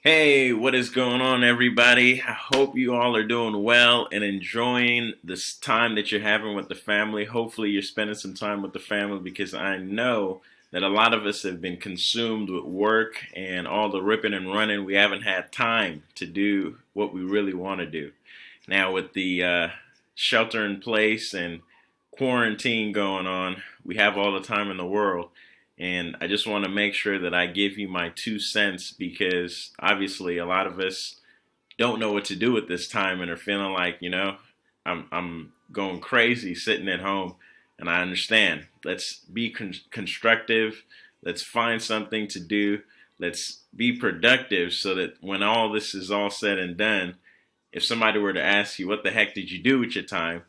Hey, what is going on, everybody? I hope you all are doing well and enjoying this time that you're having with the family. Hopefully, you're spending some time with the family because I know that a lot of us have been consumed with work and all the ripping and running. We haven't had time to do what we really want to do. Now, with the shelter in place and quarantine going on, we have all the time in the world. And I just want to make sure that I give you my 2 cents because obviously a lot of us don't know what to do at this time and are feeling like, I'm going crazy sitting at home. And I understand. Let's be constructive. Let's find something to do. Let's be productive so that when all this is all said and done, if somebody were to ask you, what the heck did you do with your time?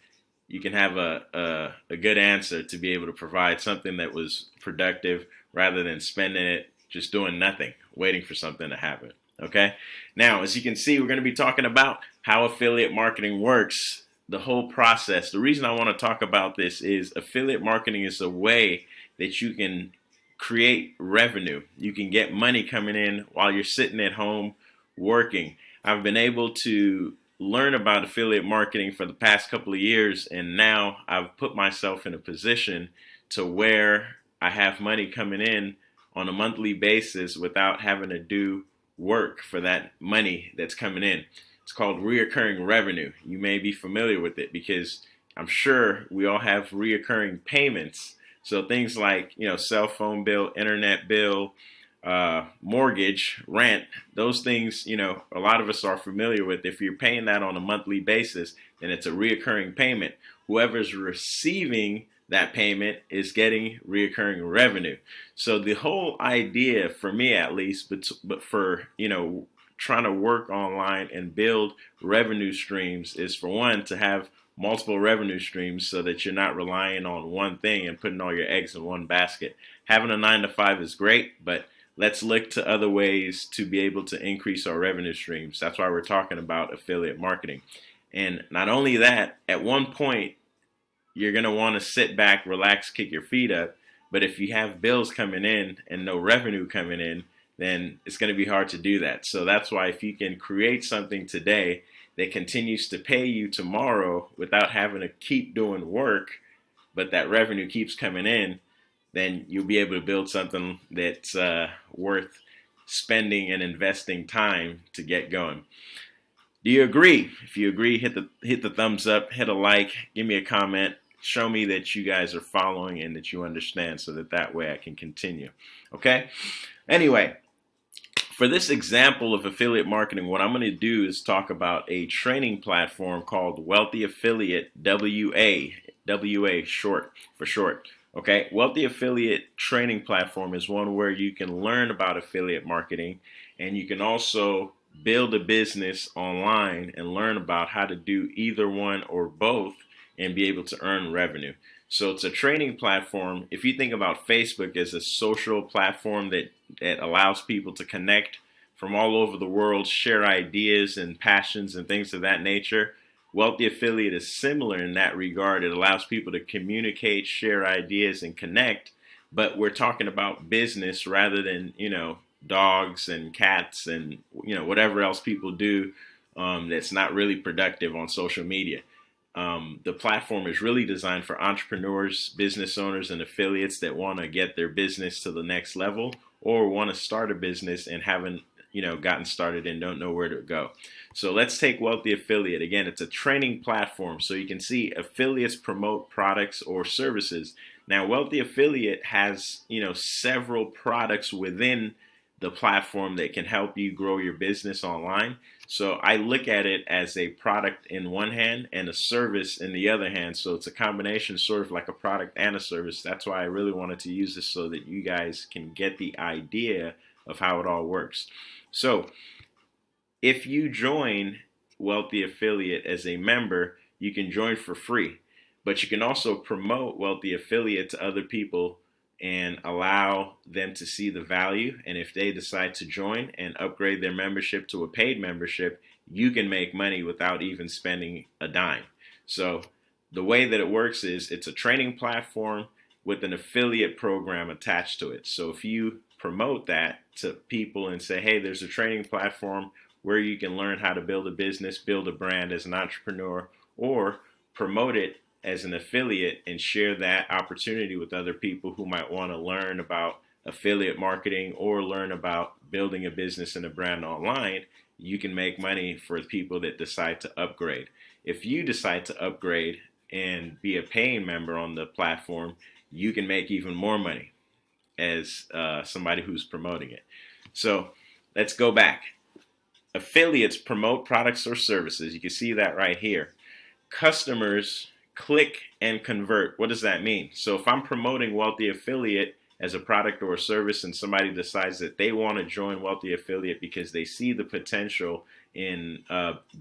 You can have a good answer to be able to provide something that was productive rather than spending it just doing nothing, waiting for something to happen. Okay? Now, as you can see, we're going to be talking about how affiliate marketing works, the whole process. The reason I want to talk about this is affiliate marketing is a way that you can create revenue. You can get money coming in while you're sitting at home working. I've been able to learn about affiliate marketing for the past couple of years, and now I've put myself in a position to where I have money coming in on a monthly basis without having to do work for that money that's coming in. It's called reoccurring revenue. You may be familiar with it because I'm sure we all have reoccurring payments. So things like, cell phone bill, internet bill, mortgage, rent, those things, a lot of us are familiar with. If you're paying that on a monthly basis, then it's a reoccurring payment. Whoever's receiving that payment is getting reoccurring revenue. So the whole idea, for me at least, but for, trying to work online and build revenue streams is, for one, to have multiple revenue streams so that you're not relying on one thing and putting all your eggs in one basket. Having a 9 to 5 is great, but let's look to other ways to be able to increase our revenue streams. That's why we're talking about affiliate marketing. And not only that, at one point, you're going to want to sit back, relax, kick your feet up. But if you have bills coming in and no revenue coming in, then it's going to be hard to do that. So that's why if you can create something today that continues to pay you tomorrow without having to keep doing work, but that revenue keeps coming in, then you'll be able to build something that's worth spending and investing time to get going. Do you agree? If you agree, hit the thumbs up, hit a like, give me a comment, show me that you guys are following and that you understand, so that way I can continue. Okay? Anyway, for this example of affiliate marketing, what I'm going to do is talk about a training platform called Wealthy Affiliate, WA short for short. Okay, Wealthy Affiliate training platform is one where you can learn about affiliate marketing, and you can also build a business online and learn about how to do either one or both and be able to earn revenue. So it's a training platform. If you think about Facebook as a social platform that allows people to connect from all over the world, share ideas and passions and things of that nature, Wealthy Affiliate is similar in that regard. It allows people to communicate, share ideas, and connect. But we're talking about business rather than, dogs and cats and, whatever else people do that's not really productive on social media. The platform is really designed for entrepreneurs, business owners, and affiliates that want to get their business to the next level or want to start a business and haven't gotten started and don't know where to go. So let's take Wealthy Affiliate. Again, it's a training platform. So you can see affiliates promote products or services. Now, Wealthy Affiliate has, several products within the platform that can help you grow your business online. So I look at it as a product in one hand and a service in the other hand. So it's a combination, sort of like a product and a service. That's why I really wanted to use this so that you guys can get the idea of how it all works. So if you join Wealthy Affiliate as a member, you can join for free, but you can also promote Wealthy Affiliate to other people and allow them to see the value. And if they decide to join and upgrade their membership to a paid membership, you can make money without even spending a dime. So the way that it works is it's a training platform with an affiliate program attached to it. So if you promote that to people and say, hey, there's a training platform where you can learn how to build a business, build a brand as an entrepreneur, or promote it as an affiliate and share that opportunity with other people who might want to learn about affiliate marketing or learn about building a business and a brand online. You can make money for people that decide to upgrade. If you decide to upgrade and be a paying member on the platform, you can make even more money as somebody who's promoting it. So let's go back. Affiliates promote products or services. You can see that right here. Customers click and convert. What does that mean? So if I'm promoting Wealthy Affiliate as a product or a service and somebody decides that they want to join Wealthy Affiliate because they see the potential in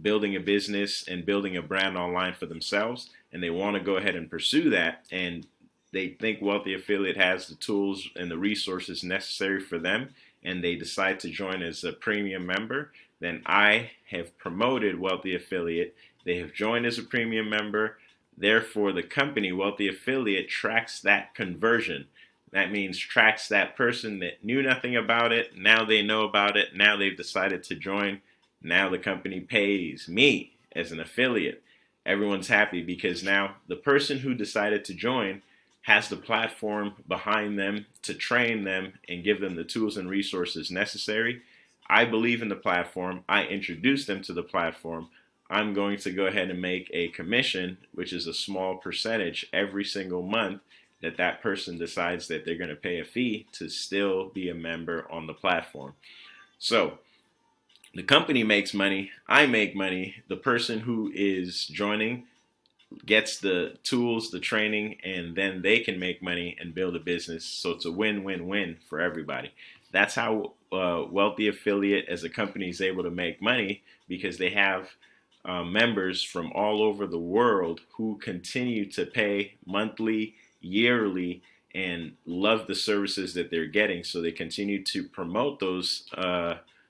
building a business and building a brand online for themselves, and they want to go ahead and pursue that, and they think Wealthy Affiliate has the tools and the resources necessary for them, and they decide to join as a premium member, then I have promoted Wealthy Affiliate. They have joined as a premium member. Therefore, the company, Wealthy Affiliate, tracks that conversion. That means tracks that person that knew nothing about it. Now they know about it. Now they've decided to join. Now the company pays me as an affiliate. Everyone's happy because now the person who decided to join has the platform behind them to train them and give them the tools and resources necessary. I believe in the platform. I introduced them to the platform. I'm going to go ahead and make a commission, which is a small percentage every single month that that person decides that they're going to pay a fee to still be a member on the platform. So the company makes money, I make money, the person who is joining gets the tools, the training, and then they can make money and build a business. So it's a win-win-win for everybody. That's how Wealthy Affiliate as a company is able to make money, because they have members from all over the world who continue to pay monthly, yearly, and love the services that they're getting. So they continue to promote those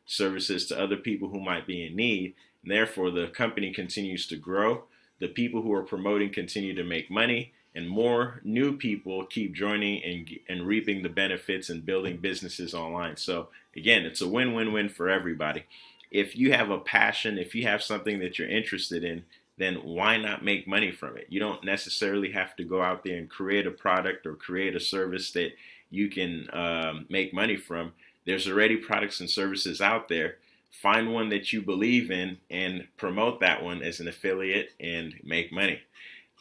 services to other people who might be in need. And therefore, the company continues to grow. The people who are promoting continue to make money, and more new people keep joining and reaping the benefits and building businesses online. So again, it's a win-win-win for everybody. If you have a passion, if you have something that you're interested in, then why not make money from it? You don't necessarily have to go out there and create a product or create a service that you can make money from. There's already products and services out there. Find one that you believe in and promote that one as an affiliate and make money.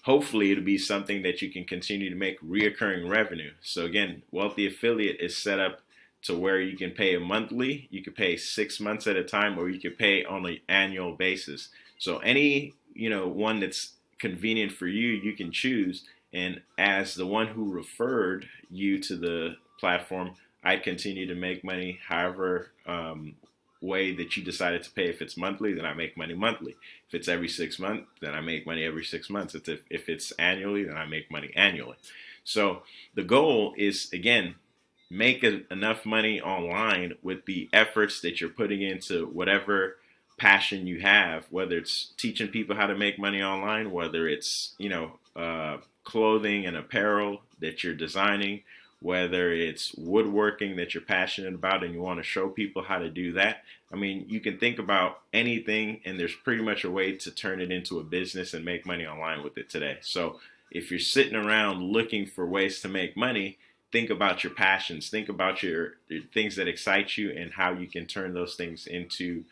Hopefully it'll be something that you can continue to make reoccurring revenue. So again, Wealthy Affiliate is set up to where you can pay a monthly, you can pay 6 months at a time, or you can pay on an annual basis. So any one that's convenient for you, you can choose. And as the one who referred you to the platform, I continue to make money however way that you decided to pay. If it's monthly, then I make money monthly. If it's every 6 months, then I make money every 6 months. If it's annually, then I make money annually. So the goal is, again, make enough money online with the efforts that you're putting into whatever passion you have, whether it's teaching people how to make money online, whether it's clothing and apparel that you're designing, whether it's woodworking that you're passionate about and you want to show people how to do that. I mean, you can think about anything, and there's pretty much a way to turn it into a business and make money online with it today. So if you're sitting around looking for ways to make money, think about your passions, think about your things that excite you and how you can turn those things into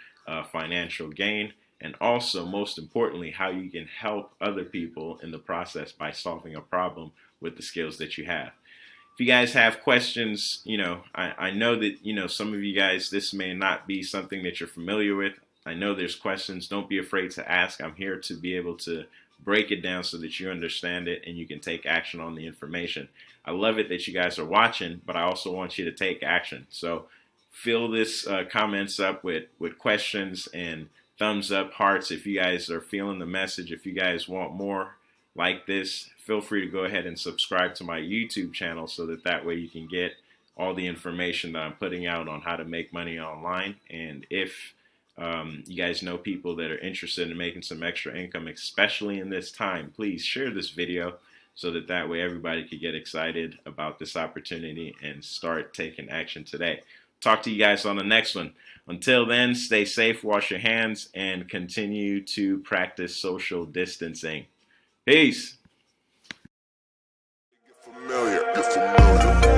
financial gain. And also, most importantly, how you can help other people in the process by solving a problem with the skills that you have. If you guys have questions, I know that, some of you guys, this may not be something that you're familiar with. I know there's questions. Don't be afraid to ask. I'm here to be able to break it down so that you understand it and you can take action on the information. I love it that you guys are watching, but I also want you to take action. So fill this comments up with questions and thumbs up, hearts if you guys are feeling the message. If you guys want more like this, feel free to go ahead and subscribe to my YouTube channel so that way you can get all the information that I'm putting out on how to make money online. And if you guys know people that are interested in making some extra income, especially in this time, please share this video so that way everybody could get excited about this opportunity and start taking action today. Talk to you guys on the next one. Until then, stay safe, wash your hands, and continue to practice social distancing. Peace. Get familiar.